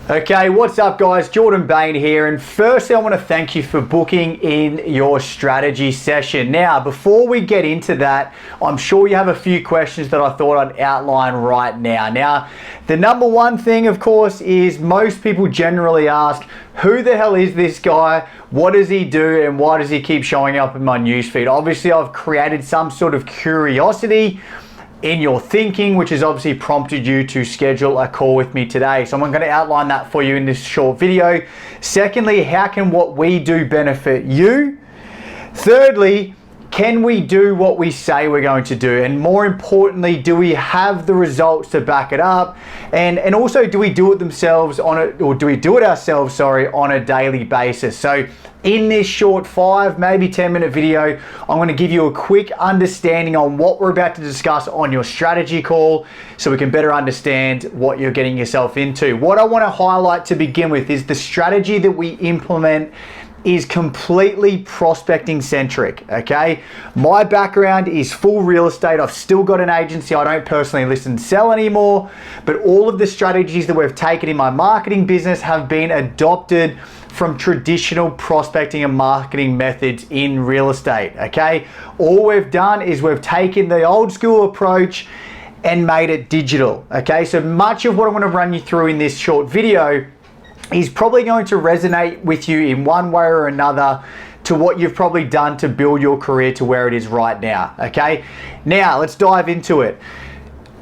Okay, what's up guys? Jordan Bain here, and firstly I want to thank you for booking in your strategy session. Now, before we get into that, I'm sure you have a few questions that I thought I'd outline right now. Now, the number one thing, of course, is most people generally ask, who the hell is this guy? What does he do? And why does he keep showing up in my newsfeed? Obviously, I've created some sort of curiosity in your thinking, which has obviously prompted you to schedule a call with me today. So I'm going to outline that for you in this short video. Secondly, how can what we do benefit you? Thirdly, can we do what we say we're going to do? And more importantly, do we have the results to back it up? And also, do we do it themselves on it, or do we do it ourselves, on a daily basis? So in this short 5, maybe 10-minute video, I'm going to give you a quick understanding on what we're about to discuss on your strategy call so we can better understand what you're getting yourself into. What I want to highlight to begin with is the strategy that we implement is completely prospecting centric, okay? My background is full real estate. I've still got an agency. I don't personally list and sell anymore, but all of the strategies that we've taken in my marketing business have been adopted from traditional prospecting and marketing methods in real estate, okay? All we've done is we've taken the old school approach and made it digital, okay? So much of what I'm gonna run you through in this short video is probably going to resonate with you in one way or another to what you've probably done to build your career to where it is right now, okay? Now, let's dive into it.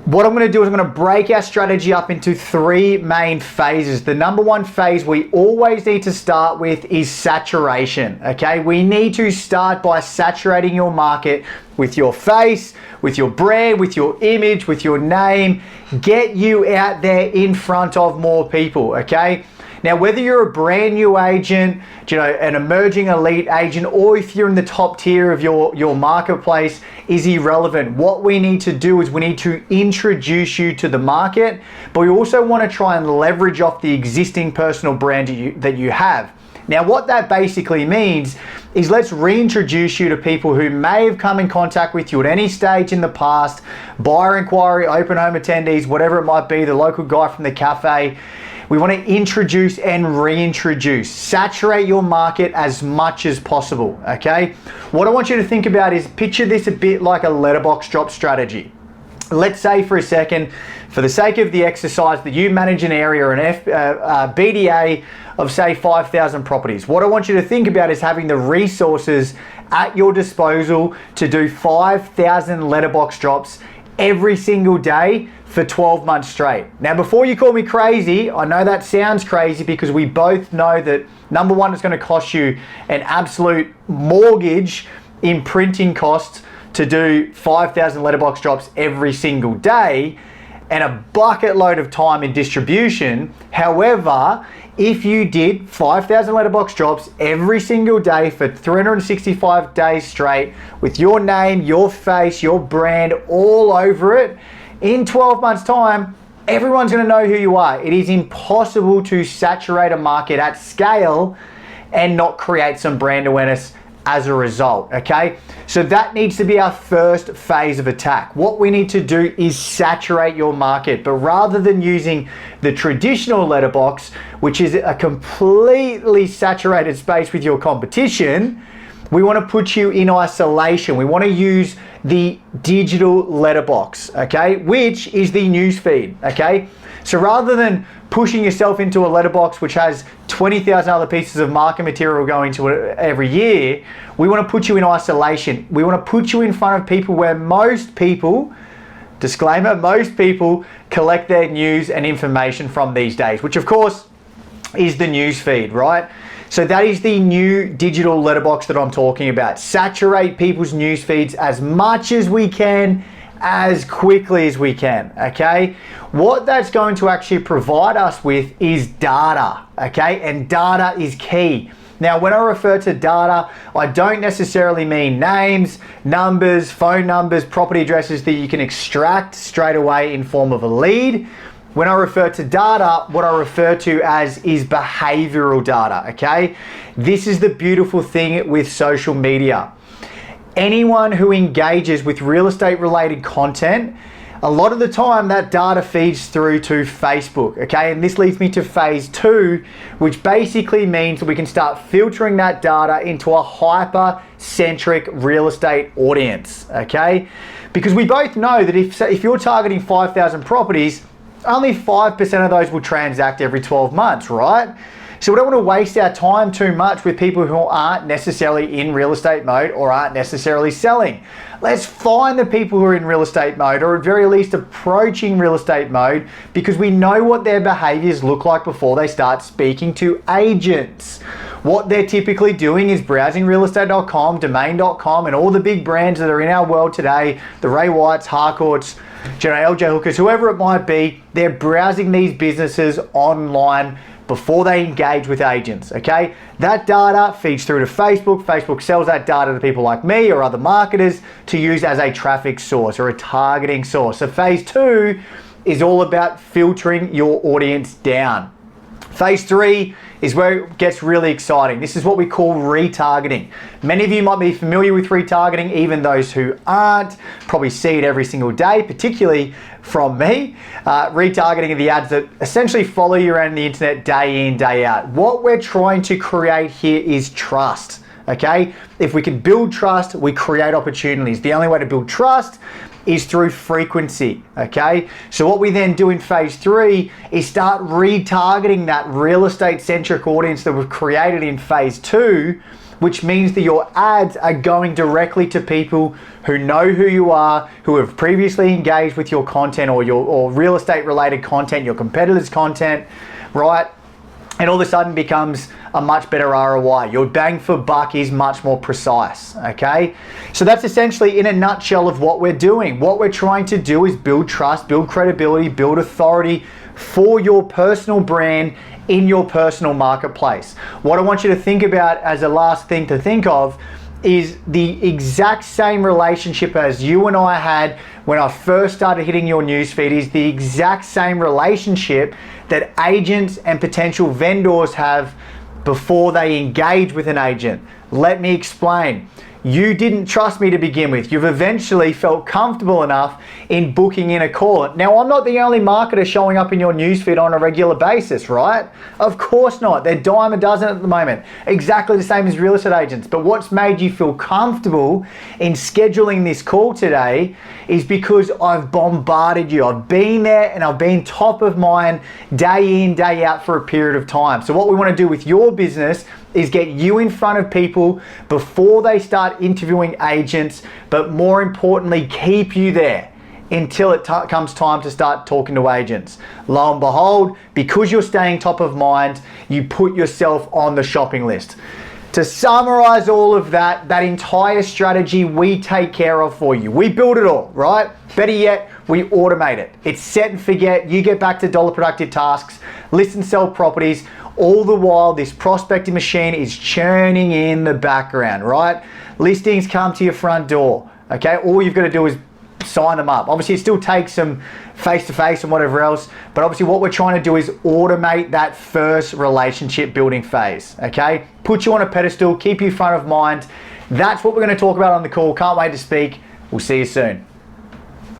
What I'm going to do is I'm going to break our strategy up into 3 main phases. The number one phase we always need to start with is saturation, okay? We need to start by saturating your market with your face, with your brand, with your image, with your name. Get you out there in front of more people, okay? Now, whether you're a brand new agent, an emerging elite agent, or if you're in the top tier of your marketplace, is irrelevant. What we need to do is we need to introduce you to the market, but we also want to try and leverage off the existing personal brand that you have. Now, what that basically means is let's reintroduce you to people who may have come in contact with you at any stage in the past, buyer inquiry, open home attendees, whatever it might be, the local guy from the cafe. We want to introduce and reintroduce. Saturate your market as much as possible, okay? What I want you to think about is picture this a bit like a letterbox drop strategy. Let's say for a second, for the sake of the exercise, that you manage an area or an BDA of say 5,000 properties. What I want you to think about is having the resources at your disposal to do 5,000 letterbox drops every single day for 12 months straight. Now, before you call me crazy, I know that sounds crazy because we both know that number one, it's going to cost you an absolute mortgage in printing costs to do 5,000 letterbox drops every single day and a bucket load of time in distribution. However, if you did 5,000 letterbox drops every single day for 365 days straight with your name, your face, your brand all over it, in 12 months time, everyone's gonna know who you are. It is impossible to saturate a market at scale and not create some brand awareness as a result, okay? So that needs to be our first phase of attack. What we need to do is saturate your market, but rather than using the traditional letterbox, which is a completely saturated space with your competition, we want to put you in isolation. We want to use the digital letterbox, okay, which is the newsfeed, okay? So rather than pushing yourself into a letterbox which has 20,000 other pieces of market material going to it every year, we want to put you in isolation. We want to put you in front of people where most people, disclaimer, most people collect their news and information from these days, which of course is the newsfeed, right? So that is the new digital letterbox that I'm talking about. Saturate people's news feeds as much as we can, as quickly as we can, okay? What that's going to actually provide us with is data, okay? And data is key. Now, when I refer to data, I don't necessarily mean names, numbers, phone numbers, property addresses that you can extract straight away in form of a lead. When I refer to data, what I refer to as is behavioral data, okay? This is the beautiful thing with social media. Anyone who engages with real estate related content A lot of the time that data feeds through to Facebook, okay? And this leads me to phase 2, which basically means that we can start filtering that data into a hyper-centric real estate audience, okay? Because we both know that if you're targeting 5,000 properties, only 5% of those will transact every 12 months, right? So we don't want to waste our time too much with people who aren't necessarily in real estate mode or aren't necessarily selling. Let's find the people who are in real estate mode, or at very least approaching real estate mode, because we know what their behaviors look like before they start speaking to agents. What they're typically doing is browsing realestate.com, domain.com, and all the big brands that are in our world today, the Ray Whites, Harcourts, LJ Hookers, whoever it might be, they're browsing these businesses online before they engage with agents, okay? That data feeds through to Facebook. Facebook sells that data to people like me or other marketers to use as a traffic source or a targeting source. So phase 2 is all about filtering your audience down. Phase 3 is where it gets really exciting. This is what we call retargeting. Many of you might be familiar with retargeting, even those who aren't probably see it every single day, particularly from me. Retargeting are the ads that essentially follow you around the internet day in, day out. What we're trying to create here is trust, okay? If we can build trust, we create opportunities. The only way to build trust is through frequency, okay? So what we then do in phase 3 is start retargeting that real estate centric audience that we've created in phase 2, which means that your ads are going directly to people who know who you are, who have previously engaged with your content or real estate related content, your competitors' content, right? And all of a sudden becomes a much better ROI. Your bang for buck is much more precise, okay? So that's essentially in a nutshell of what we're doing. What we're trying to do is build trust, build credibility, build authority for your personal brand in your personal marketplace. What I want you to think about as a last thing to think of is the exact same relationship as you and I had when I first started hitting your newsfeed, is the exact same relationship that agents and potential vendors have before they engage with an agent. Let me explain. You didn't trust me to begin with. You've eventually felt comfortable enough in booking in a call. Now, I'm not the only marketer showing up in your newsfeed on a regular basis, right? Of course not. They're dime a dozen at the moment. Exactly the same as real estate agents. But what's made you feel comfortable in scheduling this call today is because I've bombarded you. I've been there and I've been top of mind day in, day out for a period of time. So what we want to do with your business is get you in front of people before they start interviewing agents, but more importantly, keep you there until it comes time to start talking to agents. Lo and behold, because you're staying top of mind, you put yourself on the shopping list. To summarize all of that, that entire strategy we take care of for you. We build it all, right? Better yet, we automate it. It's set and forget. You get back to dollar productive tasks, list and sell properties. All the while, this prospecting machine is churning in the background, right? Listings come to your front door, okay? All you've got to do is sign them up. Obviously, it still takes some face-to-face and whatever else, but obviously what we're trying to do is automate that first relationship building phase, okay? Put you on a pedestal, keep you front of mind. That's what we're going to talk about on the call. Can't wait to speak. We'll see you soon.